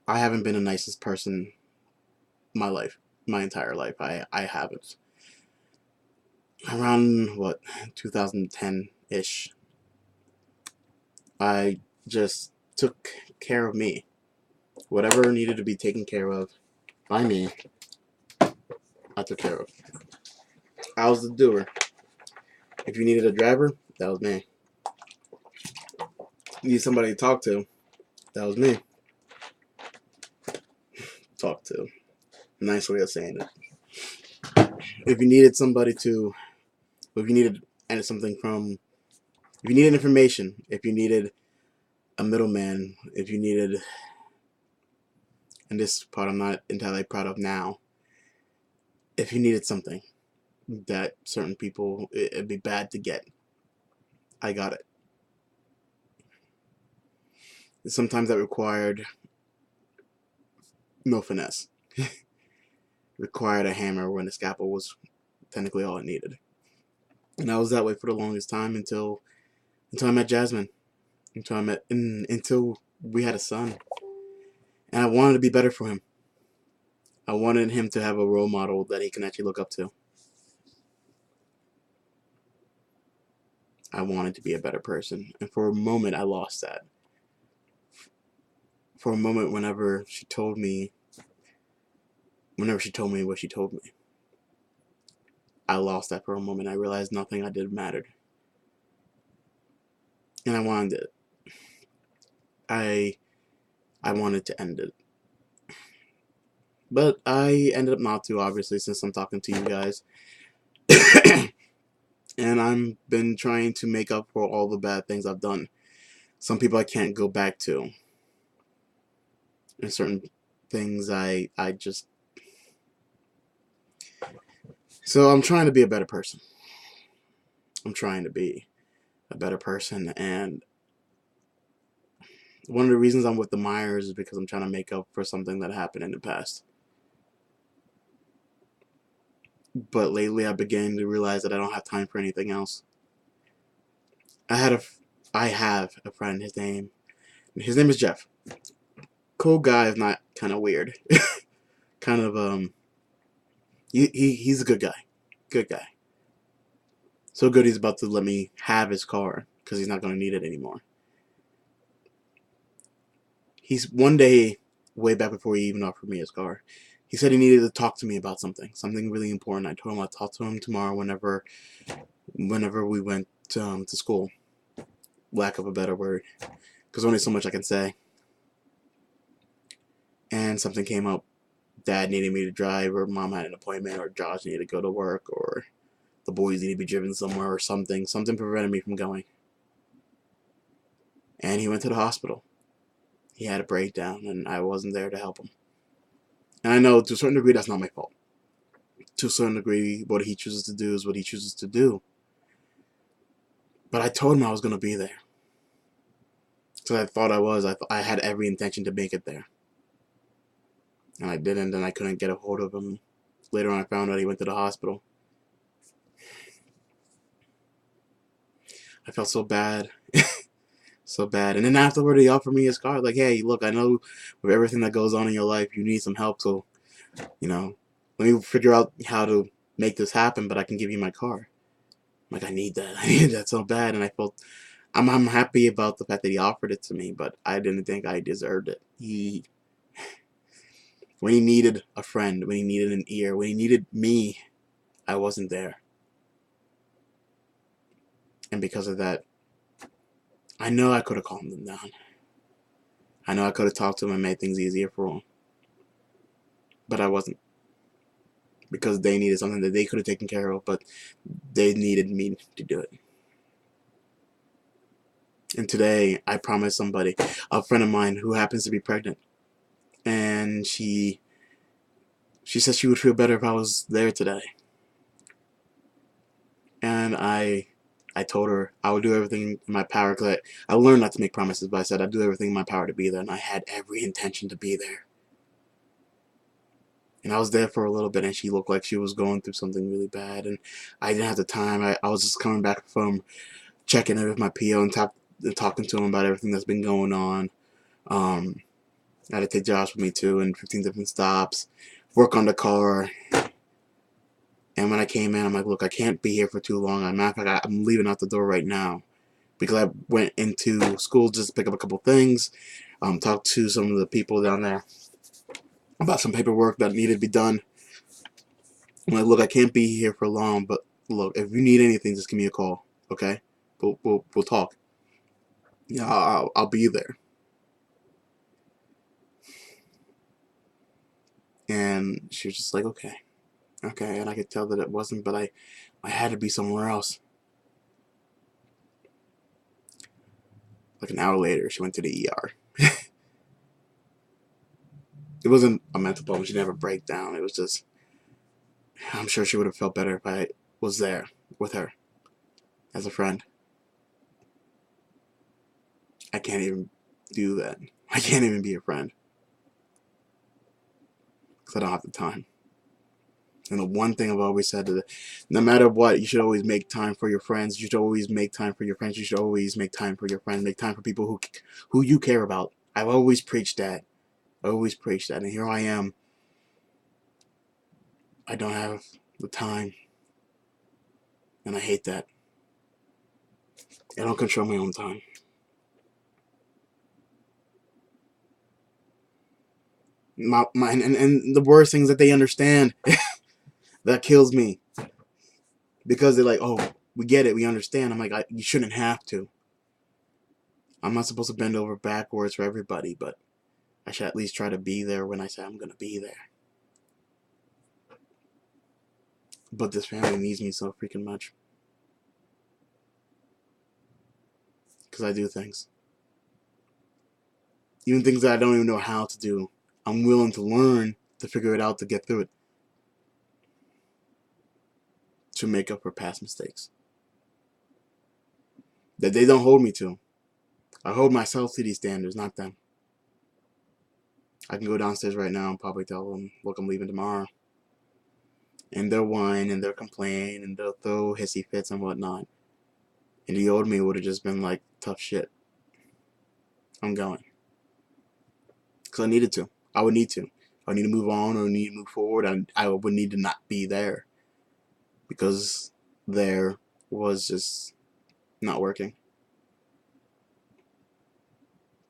I haven't been the nicest person my life, my entire life. I haven't. Around what 2010 ish, I just took care of me. Whatever needed to be taken care of by me, I took care of. I was the doer. If you needed a driver, that was me. You need somebody to talk to, that was me. Talk to. Nice way of saying it. If you needed somebody to, if you needed something from, if you needed information, if you needed a middleman, if you needed, and this part I'm not entirely proud of now, if you needed something that certain people, it'd be bad to get, I got it. Sometimes that required no finesse. Required a hammer when the scalpel was technically all it needed. And I was that way for the longest time until I met Jasmine. Until we had a son. And I wanted to be better for him. I wanted him to have a role model that he can actually look up to. I wanted to be a better person. And for a moment I lost that. For a moment whenever she told me what she told me, I lost that for a moment. I realized nothing I did mattered. And I wanted it. I wanted to end it. But I ended up not to, obviously, since I'm talking to you guys. And I've been trying to make up for all the bad things I've done. Some people I can't go back to. And certain things I just... So I'm trying to be a better person. I'm trying to be a better person. And one of the reasons I'm with the Myers is because I'm trying to make up for something that happened in the past. But lately I began to realize that I don't have time for anything else. I have a friend. His name is Jeff. Cool guy, if not kind of weird. Kind of he's a good guy. Good guy. So good he's about to let me have his car because he's not going to need it anymore. He's one day, way back before he even offered me his car, he said he needed to talk to me about something really important. I told him I'd talk to him tomorrow whenever we went to school. Lack of a better word, because only so much I can say. And something came up. Dad needed me to drive, or Mom had an appointment, or Josh needed to go to work, or the boys needed to be driven somewhere, or something. Something prevented me from going. And he went to the hospital. He had a breakdown, and I wasn't there to help him. And I know to a certain degree that's not my fault. To a certain degree, what he chooses to do is what he chooses to do. But I told him I was going to be there. So I thought I was. I had every intention to make it there. And I didn't, and I couldn't get a hold of him. Later on I found out he went to the hospital. I felt so bad. So bad. And then afterward he offered me his car. Like, hey, look, I know with everything that goes on in your life you need some help, so, let me figure out how to make this happen, but I can give you my car. I'm like, I need that. I need that so bad. And I felt I'm happy about the fact that he offered it to me, but I didn't think I deserved it. When he needed a friend, when he needed an ear, when he needed me, I wasn't there. And because of that, I know I could have calmed him down. I know I could have talked to him and made things easier for him. But I wasn't. Because they needed something that they could have taken care of, but they needed me to do it. And today, I promised somebody, a friend of mine who happens to be pregnant, and she said she would feel better if I was there today. And I told her I would do everything in my power, because I learned not to make promises, but I said I'd do everything in my power to be there, and I had every intention to be there. And I was there for a little bit, and she looked like she was going through something really bad, and I didn't have the time. I was just coming back from checking in with my PO and talking to him about everything that's been going on. I had to take Josh with me too, and 15 different stops, work on the car. And when I came in, I'm like, look, I can't be here for too long. I'm leaving out the door right now because I went into school just to pick up a couple things, talk to some of the people down there about some paperwork that needed to be done. I'm like, look, I can't be here for long, but look, if you need anything, just give me a call, okay? We'll talk. Yeah, I'll be there. And she was just like, okay, okay. And I could tell that it wasn't, but I had to be somewhere else. Like an hour later, she went to the ER. It wasn't a mental problem. She didn't have a breakdown. It was just, I'm sure she would have felt better if I was there with her as a friend. I can't even do that. I can't even be a friend because I don't have the time. And the one thing I've always said is that no matter what, you should always make time for your friends. You should always make time for your friends. You should always make time for your friends. Make time for people who you care about. I've always preached that. I always preached that. And here I am. I don't have the time. And I hate that. I don't control my own time. And the worst things that they understand. That kills me. Because they're like, oh, we get it. We understand. I'm like, you shouldn't have to. I'm not supposed to bend over backwards for everybody, but I should at least try to be there when I say I'm going to be there. But this family needs me so freaking much. Because I do things. Even things that I don't even know how to do. I'm willing to learn to figure it out to get through it. To make up for past mistakes. That they don't hold me to. I hold myself to these standards, not them. I can go downstairs right now and probably tell them, look, I'm leaving tomorrow. And they'll whine and they'll complain and they'll throw hissy fits and whatnot. And the old me would have just been like, tough shit. I'm going. Because I needed to. I would need to. I would need to move on or need to move forward. And I would need to not be there. Because there was just not working.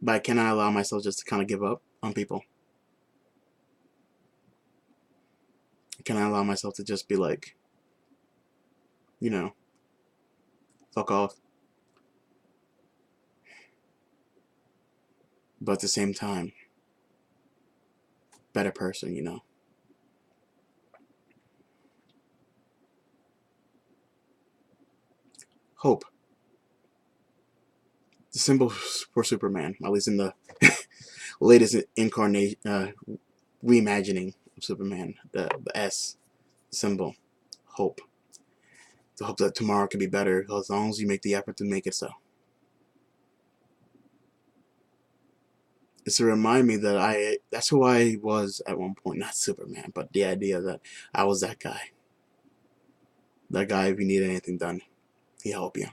But can I allow myself just to kind of give up on people? Can I allow myself to just be like, you know, fuck off? But at the same time, better person, you know. Hope. The symbol for Superman, at least in the latest incarnation, reimagining of Superman, the S symbol, hope. The hope that tomorrow can be better as long as you make the effort to make it so. It's to remind me that that's who I was at one point, not Superman, but the idea that I was that guy. That guy, if you need anything done, he'll help you.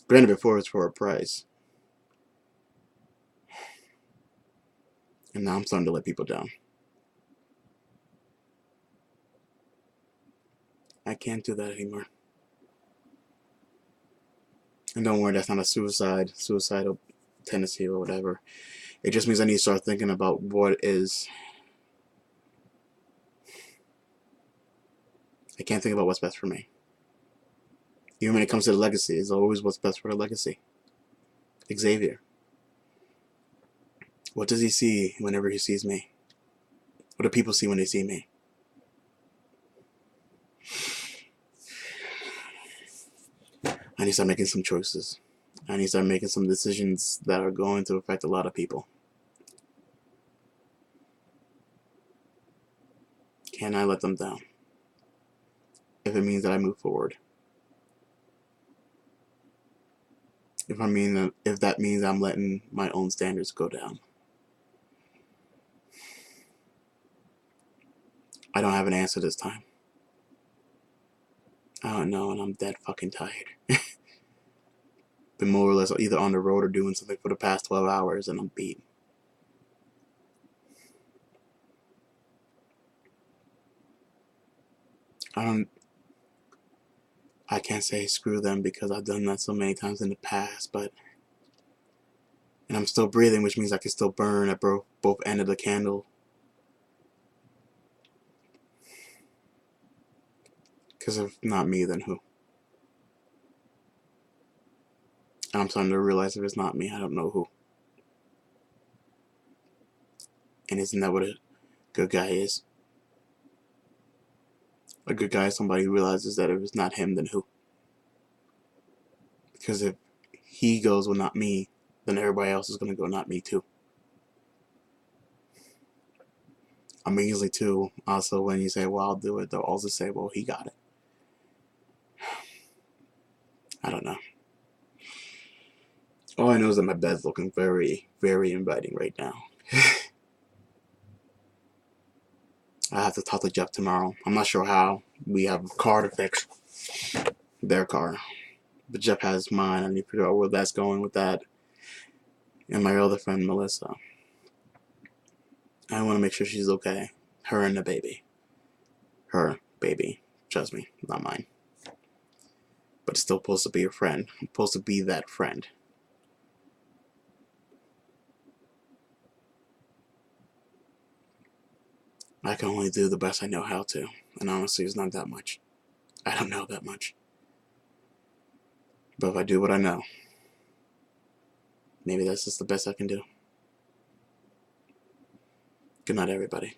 Granted, before it was for a price. And now I'm starting to let people down. I can't do that anymore. And don't worry, that's not a suicidal tendency or whatever. It just means I need to start thinking about what is. I can't think about what's best for me. Even when it comes to the legacy, it's always what's best for the legacy. Xavier. What does he see whenever he sees me? What do people see when they see me? I need to start making some choices. I need to start making some decisions that are going to affect a lot of people. Can I let them down? If it means that I move forward. If that means I'm letting my own standards go down. I don't have an answer this time. I don't know, and I'm dead fucking tired. Been more or less either on the road or doing something for the past 12 hours, and I'm beat. I can't say screw them because I've done that so many times in the past, but, and I'm still breathing, which means I can still burn at both ends of the candle. Because if not me, then who? And I'm starting to realize if it's not me, I don't know who. And isn't that what a good guy is? A good guy is somebody who realizes that if it's not him, then who? Because if he goes, well, not me, then everybody else is going to go, not me too. I mean, usually too, also when you say, well, I'll do it, they'll also say, well, he got it. I don't know. All I know is that my bed's looking very, very inviting right now. I have to talk to Jeff tomorrow. I'm not sure how. We have a car to fix. Their car. But Jeff has mine. I need to figure out where that's going with that. And my other friend, Melissa. I want to make sure she's okay. Her and the baby. Her baby. Trust me, not mine. But it's still supposed to be a friend. I'm supposed to be that friend. I can only do the best I know how to. And honestly, it's not that much. I don't know that much. But if I do what I know, maybe that's just the best I can do. Good night, everybody.